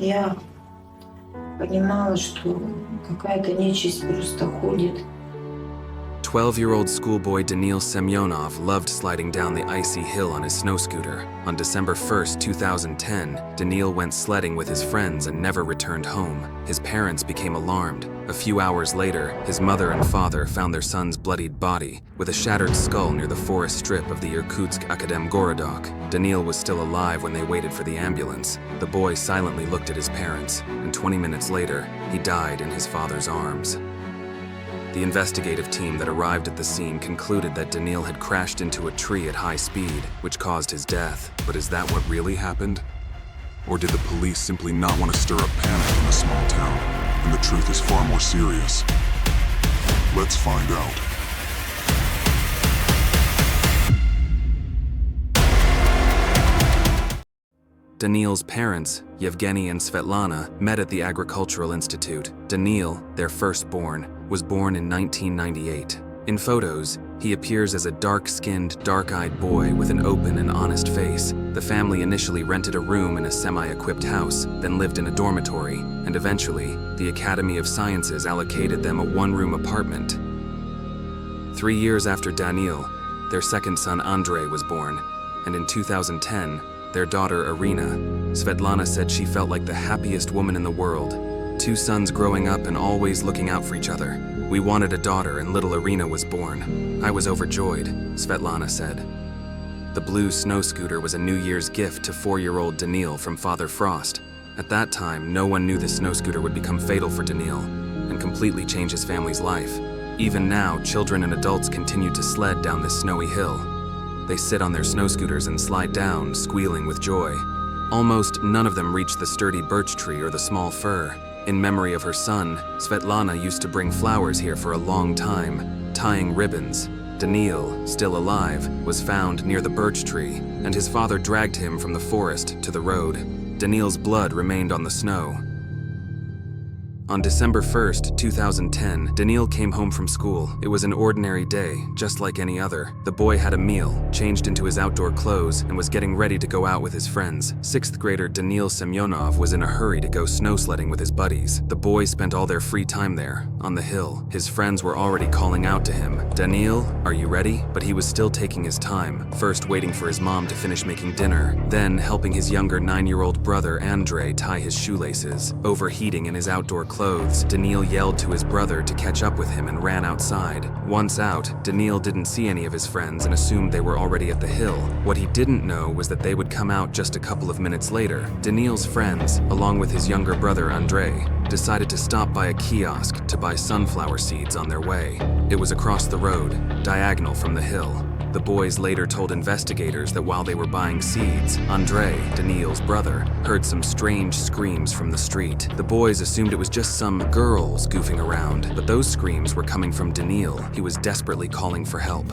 Я понимала, что какая-то нечисть просто ходит. 12-year-old schoolboy Daniil Semenov loved sliding down the icy hill on his snow scooter. On December 1st, 2010, Daniil went sledding with his friends and never returned home. His parents became alarmed. A few hours later, his mother and father found their son's bloodied body with a shattered skull near the forest strip of the Irkutsk Akademgorodok. Daniil was still alive when they waited for the ambulance. The boy silently looked at his parents, and 20 minutes later, he died in his father's arms. The investigative team that arrived at the scene concluded that Daniil had crashed into a tree at high speed, which caused his death. But is that what really happened? Or did the police simply not want to stir up panic in a small town, and the truth is far more serious? Let's find out. Daniil's parents, Yevgeny and Svetlana, met at the Agricultural Institute. Daniil, their firstborn, was born in 1998. In photos, he appears as a dark-skinned, dark-eyed boy with an open and honest face. The family initially rented a room in a semi-equipped house, then lived in a dormitory, and eventually, the Academy of Sciences allocated them a one-room apartment. 3 years after Daniil, their second son Andrei was born, and in 2010, their daughter Irina. Svetlana said she felt like the happiest woman in the world. 2 sons growing up and always looking out for each other. We wanted a daughter and little Irina was born. I was overjoyed, Svetlana said. The blue snow scooter was a New Year's gift to 4-year-old Daniil from Father Frost. At that time, no one knew the snow scooter would become fatal for Daniil and completely change his family's life. Even now, children and adults continue to sled down this snowy hill. They sit on their snow scooters and slide down, squealing with joy. Almost none of them reach the sturdy birch tree or the small fir. In memory of her son, Svetlana used to bring flowers here for a long time, tying ribbons. Daniil, still alive, was found near the birch tree, and his father dragged him from the forest to the road. Daniil's blood remained on the snow. On December 1st, 2010, Daniil came home from school. It was an ordinary day, just like any other. The boy had a meal, changed into his outdoor clothes, and was getting ready to go out with his friends. 6th grader Daniil Semenov was in a hurry to go snow sledding with his buddies. The boys spent all their free time there, on the hill. His friends were already calling out to him, "Daniil, are you ready?" But he was still taking his time, first waiting for his mom to finish making dinner, then helping his younger 9-year-old brother Andrei tie his shoelaces. Overheating in his outdoor clothes, Daniil yelled to his brother to catch up with him and ran outside. Once out, Daniil didn't see any of his friends and assumed they were already at the hill. What he didn't know was that they would come out just a couple of minutes later. Daniil's friends, along with his younger brother Andrei, decided to stop by a kiosk to buy sunflower seeds on their way. It was across the road, diagonal from the hill. The boys later told investigators that while they were buying seeds, Andrei, Daniil's brother, heard some strange screams from the street. The boys assumed it was just some girls goofing around, but those screams were coming from Daniil. He was desperately calling for help.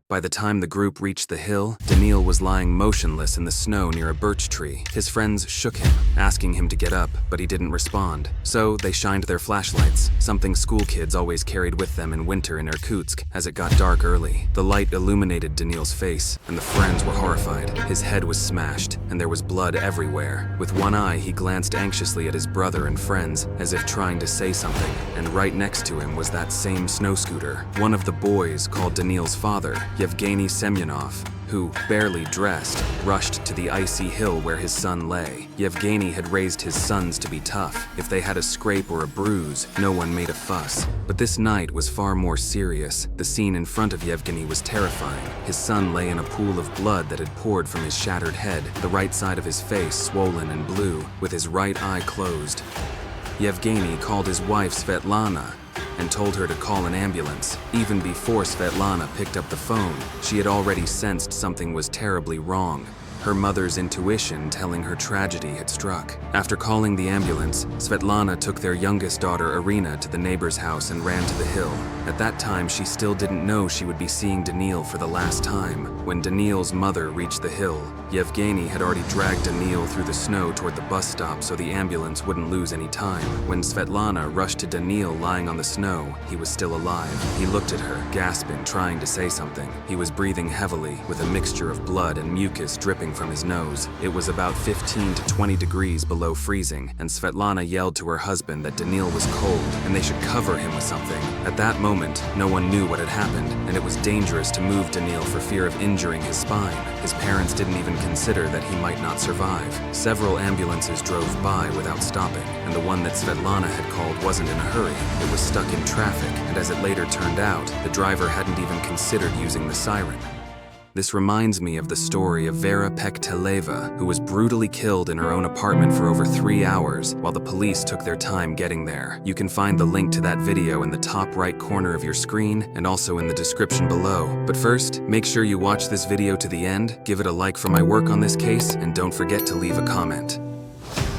By the time the group reached the hill, Daniil was lying motionless in the snow near a birch tree. His friends shook him, asking him to get up, but he didn't respond. So they shined their flashlights, something school kids always carried with them in winter in Irkutsk, as it got dark early. The light illuminated Daniil's face, and the friends were horrified. His head was smashed, and there was blood everywhere. With one eye, he glanced anxiously at his brother and friends, as if trying to say something, and right next to him was that same snow scooter. One of the boys called Daniil's father, Yevgeny Semenov, who, barely dressed, rushed to the icy hill where his son lay. Yevgeny had raised his sons to be tough. If they had a scrape or a bruise, no one made a fuss. But this night was far more serious. The scene in front of Yevgeny was terrifying. His son lay in a pool of blood that had poured from his shattered head, the right side of his face swollen and blue, with his right eye closed. Yevgeny called his wife Svetlana and told her to call an ambulance. Even before Svetlana picked up the phone, she had already sensed something was terribly wrong. Her mother's intuition telling her tragedy had struck. After calling the ambulance, Svetlana took their youngest daughter Irina to the neighbor's house and ran to the hill. At that time, she still didn't know she would be seeing Daniil for the last time. When Daniil's mother reached the hill, Yevgeny had already dragged Daniil through the snow toward the bus stop so the ambulance wouldn't lose any time. When Svetlana rushed to Daniil lying on the snow, he was still alive. He looked at her, gasping, trying to say something. He was breathing heavily, with a mixture of blood and mucus dripping from his nose. It was about 15 to 20 degrees below freezing, and Svetlana yelled to her husband that Daniil was cold and they should cover him with something. At that moment, no one knew what had happened, and it was dangerous to move Daniil for fear of injuring his spine. His parents didn't even consider that he might not survive. Several ambulances drove by without stopping, and the one that Svetlana had called wasn't in a hurry. It was stuck in traffic, and as it later turned out, the driver hadn't even considered using the siren. This reminds me of the story of Vera Pekteleva, who was brutally killed in her own apartment for over 3 hours while the police took their time getting there. You can find the link to that video in the top right corner of your screen and also in the description below. But first, make sure you watch this video to the end, give it a like for my work on this case, and don't forget to leave a comment.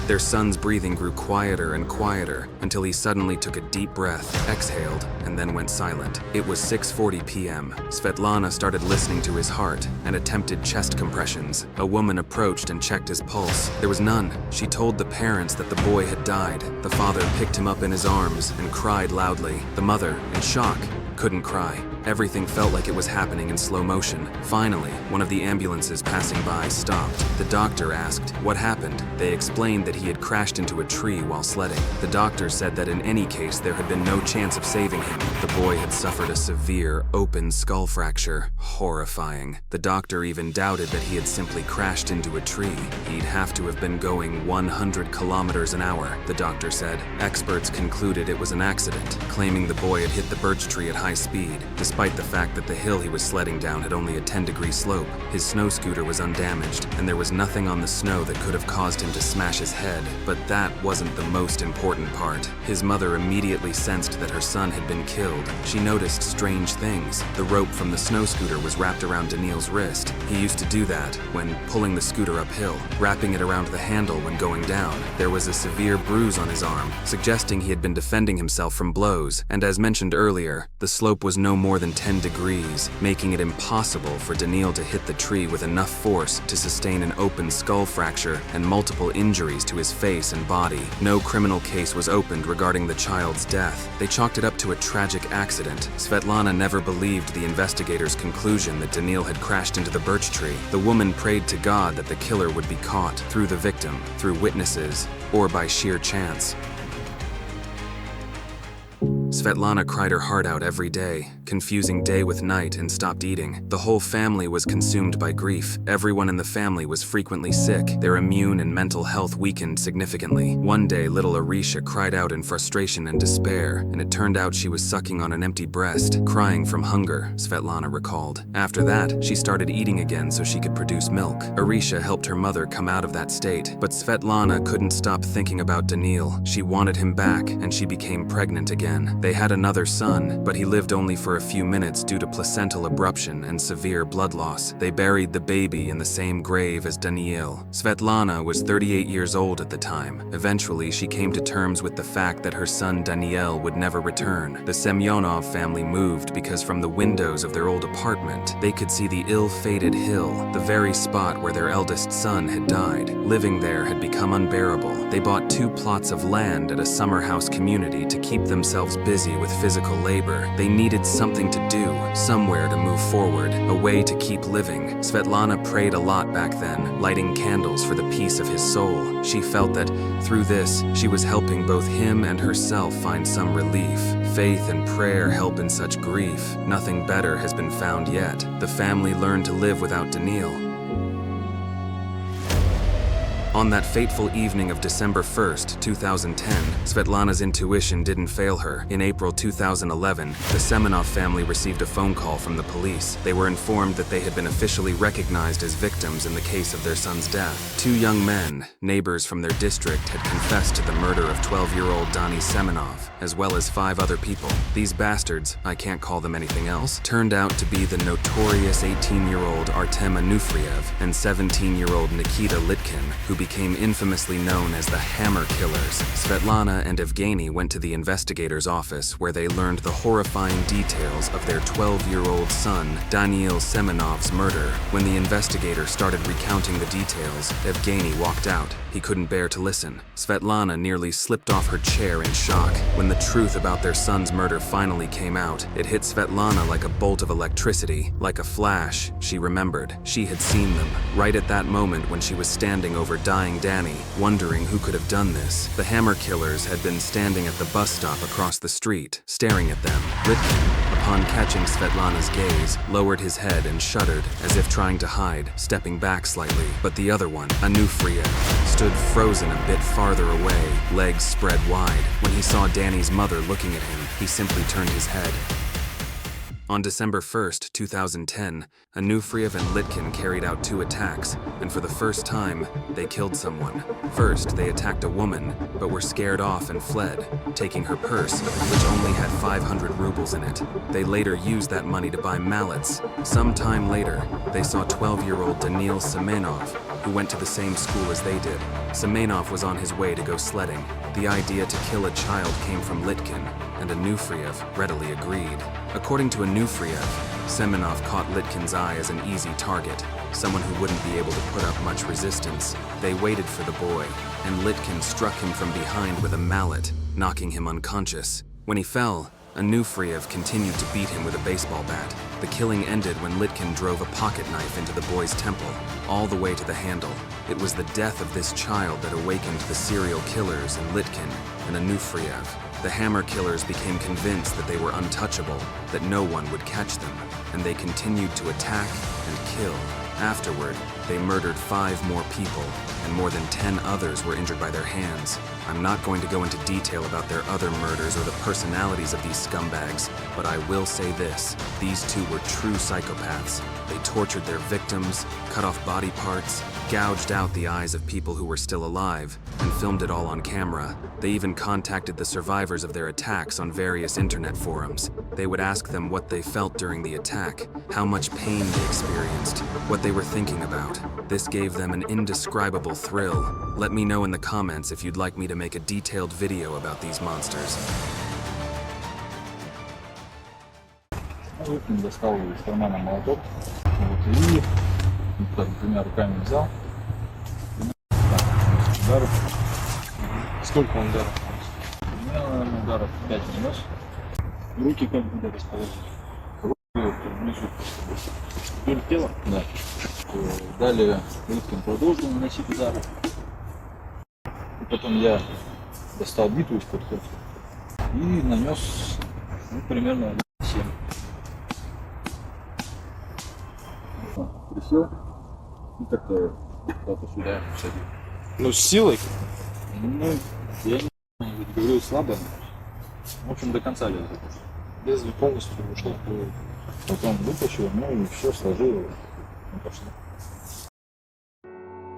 Their son's breathing grew quieter and quieter until he suddenly took a deep breath, exhaled, and then went silent. It was 6:40 p.m. Svetlana started listening to his heart and attempted chest compressions. A woman approached and checked his pulse. There was none. She told the parents that the boy had died. The father picked him up in his arms and cried loudly. The mother, in shock, couldn't cry. Everything felt like it was happening in slow motion. Finally, one of the ambulances passing by stopped. The doctor asked what happened. They explained that he had crashed into a tree while sledding. The doctor said that in any case there had been no chance of saving him. The boy had suffered a severe, open skull fracture. Horrifying. The doctor even doubted that he had simply crashed into a tree. He'd have to have been going 100 kilometers an hour, the doctor said. Experts concluded it was an accident, claiming the boy had hit the birch tree at high speed. Despite the fact that the hill he was sledding down had only a 10-degree slope, his snow scooter was undamaged, and there was nothing on the snow that could have caused him to smash his head. But that wasn't the most important part. His mother immediately sensed that her son had been killed. She noticed strange things. The rope from the snow scooter was wrapped around Daniil's wrist. He used to do that when pulling the scooter uphill, wrapping it around the handle when going down. There was a severe bruise on his arm, suggesting he had been defending himself from blows, and as mentioned earlier, the slope was no more than 10 degrees, making it impossible for Daniil to hit the tree with enough force to sustain an open skull fracture and multiple injuries to his face and body. No criminal case was opened regarding the child's death. They chalked it up to a tragic accident. Svetlana never believed the investigators' conclusion that Daniil had crashed into the birch tree. The woman prayed to God that the killer would be caught through the victim, through witnesses, or by sheer chance. Svetlana cried her heart out every day, confusing day with night, and stopped eating. The whole family was consumed by grief. Everyone in the family was frequently sick. Their immune and mental health weakened significantly. One day, little Arisha cried out in frustration and despair, and it turned out she was sucking on an empty breast, crying from hunger, Svetlana recalled. After that, she started eating again so she could produce milk. Arisha helped her mother come out of that state, but Svetlana couldn't stop thinking about Daniil. She wanted him back, and she became pregnant again. They had another son, but he lived only for a few minutes due to placental abruption and severe blood loss. They buried the baby in the same grave as Daniil. Svetlana was 38 years old at the time. Eventually, she came to terms with the fact that her son Daniil would never return. The Semenov family moved because from the windows of their old apartment, they could see the ill-fated hill, the very spot where their eldest son had died. Living there had become unbearable. They bought 2 plots of land at a summer house community to keep themselves busy with physical labor. They needed something to do, somewhere to move forward, a way to keep living. Svetlana prayed a lot back then, lighting candles for the peace of his soul. She felt that through this, she was helping both him and herself find some relief. Faith and prayer help in such grief. Nothing better has been found yet. The family learned to live without Daniil. On that fateful evening of December 1st, 2010, Svetlana's intuition didn't fail her. In April 2011, the Semenov family received a phone call from the police. They were informed that they had been officially recognized as victims in the case of their son's death. 2 young men, neighbors from their district, had confessed to the murder of 12-year-old Daniil Semenov, as well as 5 other people. These bastards, I can't call them anything else, turned out to be the notorious 18-year-old Artem Anufriev and 17-year-old Nikita Litkin, who became infamously known as the Hammer Killers. Svetlana and Evgeny went to the investigator's office where they learned the horrifying details of their 12-year-old son, Daniil Semenov's murder. When the investigator started recounting the details, Evgeny walked out. He couldn't bear to listen. Svetlana nearly slipped off her chair in shock. When the truth about their son's murder finally came out, it hit Svetlana like a bolt of electricity. Like a flash, she remembered. She had seen them, right at that moment when she was standing over dying Danny, wondering who could have done this. The Hammer Killers had been standing at the bus stop across the street, staring at them. Litkin, upon catching Svetlana's gaze, lowered his head and shuddered, as if trying to hide, stepping back slightly. But the other one, Anufriev, stood frozen a bit farther away, legs spread wide. When he saw Danny's mother looking at him, he simply turned his head. On December 1st, 2010, Anufriev and Litkin carried out 2 attacks, and for the first time, they killed someone. First, they attacked a woman, but were scared off and fled, taking her purse, which only had 500 rubles in it. They later used that money to buy mallets. Some time later, they saw 12-year-old Daniil Semenov, who went to the same school as they did. Semenov was on his way to go sledding. The idea to kill a child came from Litkin, and Anufriev readily agreed. According to Anufriev, Semenov caught Litkin's eye as an easy target, someone who wouldn't be able to put up much resistance. They waited for the boy, and Litkin struck him from behind with a mallet, knocking him unconscious. When he fell, Anufriev continued to beat him with a baseball bat. The killing ended when Litkin drove a pocket knife into the boy's temple, all the way to the handle. It was the death of this child that awakened the serial killers in Litkin and Anufriev. The Hammer Killers became convinced that they were untouchable, that no one would catch them, and they continued to attack and kill. Afterward, they murdered 5 more people, and more than 10 others were injured by their hands. I'm not going to go into detail about their other murders or the personalities of these scumbags, but I will say this: these 2 were true psychopaths. They tortured their victims, cut off body parts, gouged out the eyes of people who were still alive, and filmed it all on camera. They even contacted the survivors of their attacks on various internet forums. They would ask them what they felt during the attack, how much pain they experienced, what they were thinking about. This gave them an indescribable thrill. Let me know in the comments if you'd like me to make a detailed video about these monsters. Иркин достал из кармана молоток, и так 2 руками взял. Ударов. Сколько он ударов? У меня, наверное, ударов 5 нанес. Руки как были расположены? Руки внизу. Вдоль тела? Да. Далее Иркин продолжил наносить удары. И потом я достал биту из-под кофты и нанес примерно 7. Присел и как-то сюда садил. Ну, с силой? Ну, я не знаю, ведь говорю слабо. В общем, до конца лезет. Без полностью ушел. Потом вытащил, ну и все сложил, и пошло.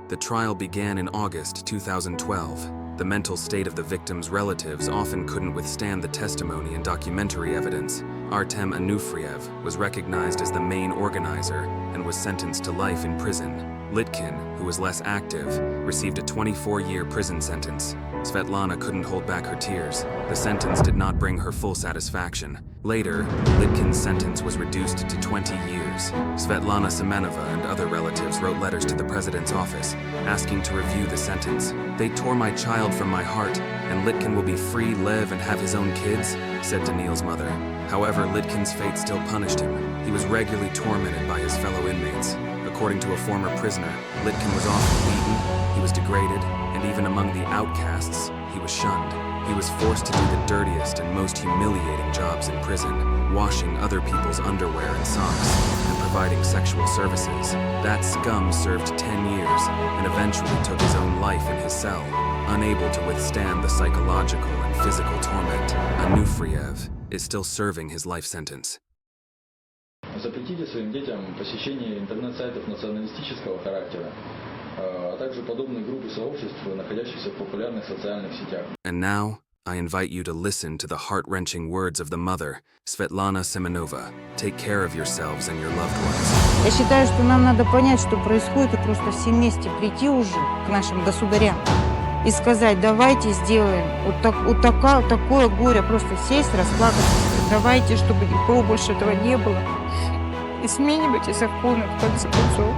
The trial began in August 2012. The mental state of the victims' relatives often couldn't withstand the testimony and documentary evidence. Artem Anufriev was recognized as the main organizer and was sentenced to life in prison. Litkin, who was less active, received a 24-year prison sentence. Svetlana couldn't hold back her tears. The sentence did not bring her full satisfaction. Later, Litkin's sentence was reduced to 20 years. Svetlana Semenova and other relatives wrote letters to the president's office, asking to review the sentence. "They tore my child from my heart, and Litkin will be free, live, and have his own kids," said Daniil's mother. However, Litkin's fate still punished him. He was regularly tormented by his fellow inmates. According to a former prisoner, Litkin was often beaten, he was degraded, and even among the outcasts, he was shunned. He was forced to do the dirtiest and most humiliating jobs in prison, washing other people's underwear and socks, and providing sexual services. That scum served 10 years and eventually took his own life in his cell, unable to withstand the psychological and physical torment. Anufriev is still serving his life sentence. Запретите своим детям посещение интернет-сайтов националистического характера, а также подобных групп и сообществ, находящихся в популярных социальных сетях. And now, I invite you to listen to the heart-wrenching words of the mother, Svetlana Semenova. Take care of yourselves and your loved ones. Я считаю, что нам надо понять, что происходит, и просто все вместе прийти уже к нашим государям и сказать, давайте сделаем такое горе, просто сесть, расплакаться, давайте, чтобы никого больше этого не было. И сменим эти законы, в конце концов.